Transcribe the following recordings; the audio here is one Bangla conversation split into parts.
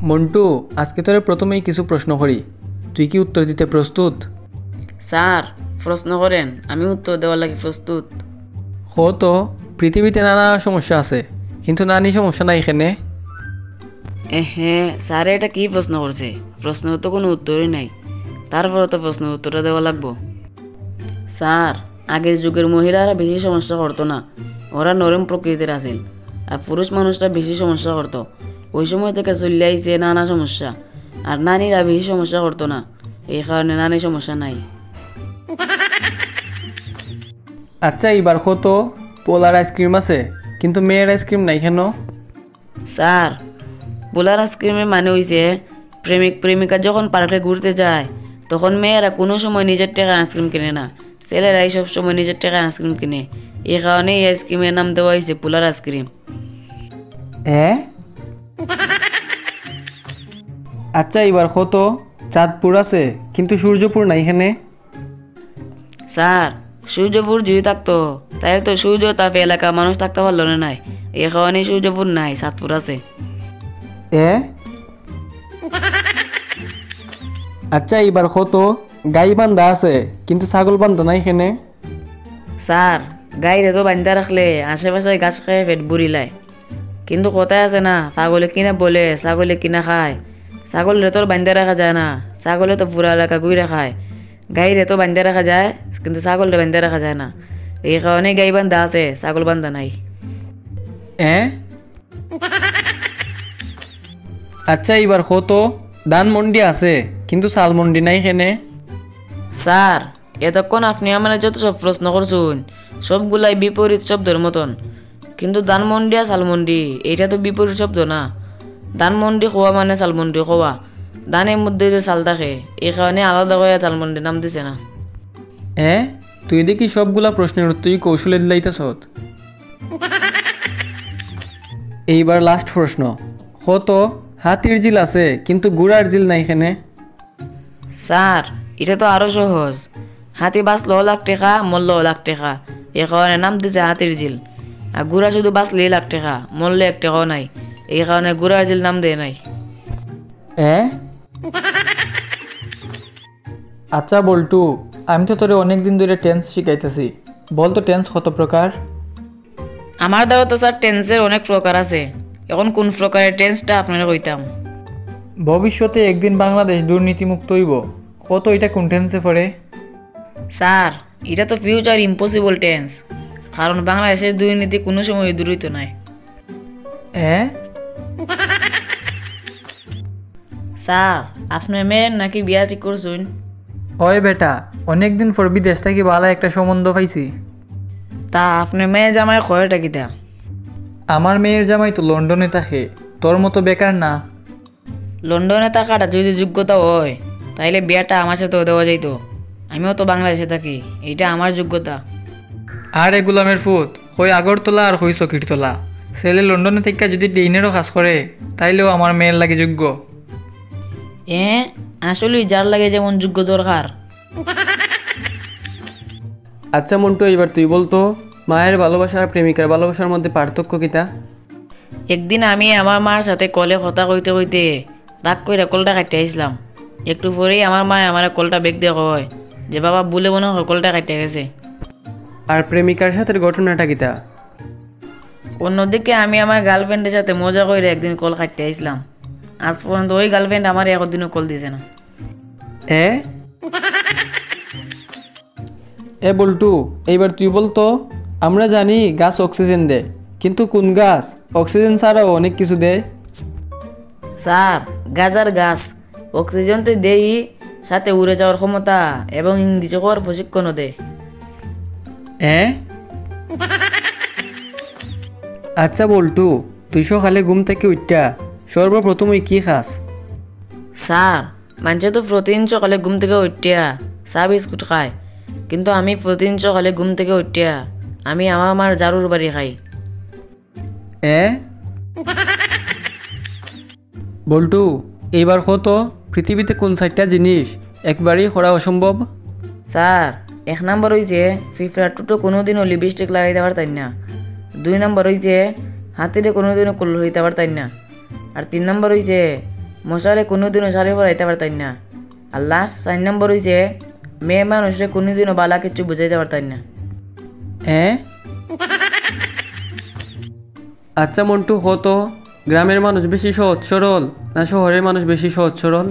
মন্টু, আজকে তোরে প্রথমেই কিছু প্রশ্ন করি, তুই কি উত্তর দিতে প্রস্তুত? স্যার প্রশ্ন করেন, আমি উত্তর দেওয়ার লাগি প্রস্তুত। তো পৃথিবীতে নানা সমস্যা আছে, কিন্তু নানি সমস্যা নাই এখানে। হ্যাঁ স্যার, এটা কি প্রশ্ন করছে? প্রশ্নের তো কোনো উত্তরই নাই, তারপরে তো প্রশ্নের উত্তরটা দেওয়া লাগবো। স্যার, আগের যুগের মহিলারা বেশি সমস্যা করতো না, ওরা নরম প্রকৃতির আছিল, আর পুরুষ মানুষরা বেশি সমস্যা করতো। ওই সময় থেকে চলে আইছে নানা সমস্যা, আর নারীরা বেশি সমস্যা করতো না, এই কারণে নানি সমস্যা নাই। আচ্ছা, এবার তো পোলার আইসক্রিম আছে, কিন্তু মেয়ের আইসক্রিম নাই কেন? স্যার, পোলার আইসক্রিমের মানে হইছে প্রেমিক প্রেমিকা যখন পার্কে ঘুরতে যায় তখন মেয়েরা কোনো সময় নিজের টাকায় আইসক্রিম কিনে না, ছেলেরাই সব সময় নিজের টাকায় আইসক্রিম কিনে। এই কারণে এই আইসক্রিমের নাম দেওয়া হয়েছে পোলার আইসক্রিম। আচ্ছা, এবার তো চাঁদপুর আছে, কিন্তু সূর্যপুর নাই এখানে। স্যার, সূর্যপুর যদি থাকতো তাহলে তো সূর্য তাপে এলাকা মানুষ থাকতে পারলো না। নাই, এই কারণে সূর্যপুর নাই, চাঁদপুর আছে। আচ্ছা, এবার তো গাই বান্ধা আছে, কিন্তু ছাগল বান্ধা নাই এখানে। স্যার, গাইরে তো বান্ধা রাখলে আশেপাশে গাছ খেয়ে পেট বুড়িলায়, কিন্তু কোথায় আছে না, ছাগলে কিনা বলে ছাগলে কিনা খায়। ছাগলের তো বান্ধা রাখা যায় না, ছাগলে তো পুরা এলাকা ঘুরে খায়। গাইরে তো বান্ধা রাখা যায়, কিন্তু ছাগলটা বান্ধা রাখা যায় না, এই কারণে গাই বান্ধা আছে, ছাগল বান্ধা নাই। আচ্ছা, এবার তো ধানমন্ডি আছে, কিন্তু চালমন্ডি নাই এখানে। স্যার, এতক্ষণ আপনি আমার যত সব প্রশ্ন করছুন সবগুলাই বিপরীত শব্দের মতন, কিন্তু ধানমন্ডি আর শালমন্ডি এটা তো বিপরীত শব্দ না। ধানমন্ডি খোয়া মানে শালমন্ডি খোয়া, ধানের মধ্যে যে চাল থাকে এই কারণে আলাদা করে শালমন্ডি নাম দিছে না। তুই দেখি সবগুলা প্রশ্নের উত্তর কৌশলে দিলাইতেছ। এইবার লাস্ট প্রশ্ন, তো হাতির ঝিল আছে, কিন্তু গুড়ার ঝিল নাই এখানে। স্যার, এটা তো আরো সহজ, হাতি বাঁচলেও লাখ টাকা, মরলেও লাখ টাকা, এই কারণে নাম দিছে হাতির ঝিল। আর গুড়া শুধু বাঁচলেই লাখ টাকা, মরলে এক টাকাও নাই, এই কারণে গুড়ার ঝিল নাম দেয় নাই। আচ্ছা বল্টু, আমি তো তোরে অনেকদিন ধরে টেন্স শিখাইতেছি, বল তো টেন্স কত প্রকার? আমার দেওয়া তো স্যার টেন্সের অনেক প্রকার আছে, এখন কোন প্রকারের টেন্সটা আপনারা কইতাম? ভবিষ্যতে একদিন বাংলাদেশ দুর্নীতিমুক্ত হইব, এটা কোন টেন্সে পড়ে? স্যার, এটা তো ফিউচার ইম্পসিবল টেন্স, কারণ বাংলাদেশের দুর্নীতি কোনো সময় দূর হইতো নাই। স্যার, আপনার মেয়ের নাকি বিয়া ঠিক করছুন? হয় বেটা, অনেকদিন পর বিদেশ থেকে ভালো একটা সম্বন্ধ পাইছি। তা আপনার মেয়ে জামাই খয়টা কিতা? আমার মেয়ের জামাই তো লন্ডনে থাকে, তোর মতো বেকার না। লন্ডনে থাকাটা যদি যোগ্যতা হয় তাইলে বিয়াটা আমার সাথেও দেওয়া যাইতো, আমিও তো বাংলাদেশে থাকি, এইটা আমার যোগ্যতা। আর এ গুলামের ফুত, হই আগরতলা আর হই চকিরতলা, ছেলে লন্ডনে থেকে যদি ডিনেরও কাজ করে তাইলেও আমার মেয়ের লাগে যোগ্য। আসলেই যার লাগে যেমন যোগ্য দরকার। আচ্ছা মন্টু, এবার তুই বলতো মায়ের ভালোবাসা আর প্রেমিকার ভালোবাসার মধ্যে পার্থক্য কিতা? একদিন আমি আমার মার সাথে কলে কথা কইতে কইতে রাগ কইরা কলটা কাটতে আসলাম, একটু পরেই আমার মা আমার কলটা বেগ দিয়ে কয় যে বাবা বলে মনে হয় কলটা কাটতে গেছে। আর প্রেমিকার সাথে ঘটনাটা কিতা? অন্যদিকে আমি আমার গার্লফ্রেন্ডের সাথে মজা করে একদিন কল কাটতে আসলাম, আজ পর্যন্ত ওই গার্লফ্রেন্ড আমার একদিনও কল দিছে না। বল্টু, এইবার তুই বলতো আমরা জানি গাছ অক্সিজেন দেয়, কিন্তু কোন গাছ অক্সিজেন ছাড়াও অনেক কিছু দেয়? স্যার, গাজার গাছ অক্সিজেন তো দেই, সাথে উড়ে যাওয়ার ক্ষমতা এবং ইংরেজি হওয়ার প্রশিক্ষণও দেয়। আচ্ছা বল্টু, তুই সকালে ঘুম থেকে উঠা সর্বপ্রথম কি খাস? স্যার, মানুষে তো প্রতিদিন সকালে ঘুম থেকে উঠিয়া চা বিস্কুট খায়, কিন্তু আমি প্রতিদিন সকালে ঘুম থেকে উঠিয়া আমি আমার মার জারুর বাড়ি খাই। বল্টু, এইবার তো পৃথিবীতে কোন 4টা জিনিস একবারেই করা অসম্ভব? স্যার, 1 নম্বর হইছে ফিফড়ার টুটো কোনোদিনও লিপস্টিক লাগাইতে পারতাই না, 2 নম্বর হইছে হাতিরে কোনোদিনও কল হইতে পারতাই না, আর 3 নম্বর হইছে মশারে কোনোদিনও শাড়ি পরাইতে পারতাই না। আর লাস্ট 4 নম্বর হইছে মেয়ে মানুষরে কোনোদিনও বালা কিচ্ছু বুঝাইতে পারতাই না। হ্যাঁ আচ্ছা মন্টু, হতো গ্রামের মানুষ বেশি সহজ সরল না শহরের মানুষ বেশি সহজ সরল?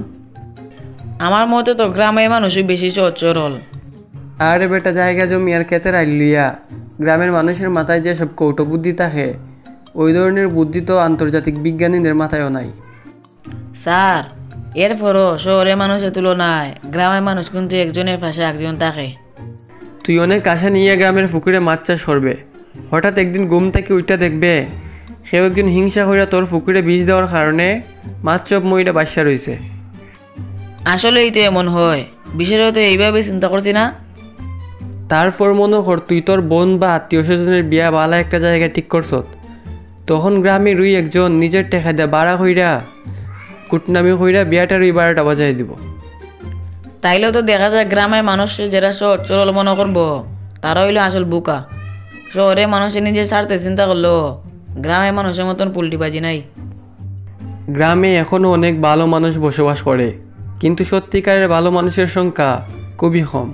আমার মতে তো গ্রামের মানুষই বেশি সহজ সরল। আরে বেটা, জায়গা জমি আর ক্ষেতের আইলিয়া গ্রামের মানুষের মাথায় যে সব কৌটো বুদ্ধি থাকে, ওই ধরনের বুদ্ধি তো আন্তর্জাতিক বিজ্ঞানীদের মাথায়ও নাই। স্যার, এরপরও শহরের মানুষের তুলনায় গ্রামের মানুষ কিন্তু একজনের পাশে একজন থাকে। তুই অনেক আশা নিয়ে গ্রামের পুকুরে মাছ চাষ করবে, হঠাৎ একদিন ঘুম থেকে উইটা দেখবে সেও একদিন হিংসা কইরা তোর পুকুরে বিষ দেওয়ার কারণে মাছ সব মইরা বাসা রয়েছে। আসলেই তো এমন হয়, বিষয়টা তো এইভাবে চিন্তা করছি না। তারপর মনে কর তুই তোর বোন বা আত্মীয় স্বজনের বিয়া বালা একটা জায়গায় ঠিক করছত, তখন গ্রামে রুই একজন নিজের টেকা দেয়া বাড়া কইরা কুটনামি কইরা বিয়াটা রুই 12টা বাজাই দিব। তাইলেও তো দেখা যায় গ্রামের মানুষ যারা সহজ সরল মনে করবো তারা হইলো আসল বোকা। শহরে মানুষের নিজের স্বার্থে চিন্তা করলো, গ্রামের মানুষের মতন পুল্টিবাজি নাই। গ্রামে এখনো অনেক ভালো মানুষ বসবাস করে, কিন্তু সত্যিকারের ভালো মানুষের সংখ্যা খুবই কম।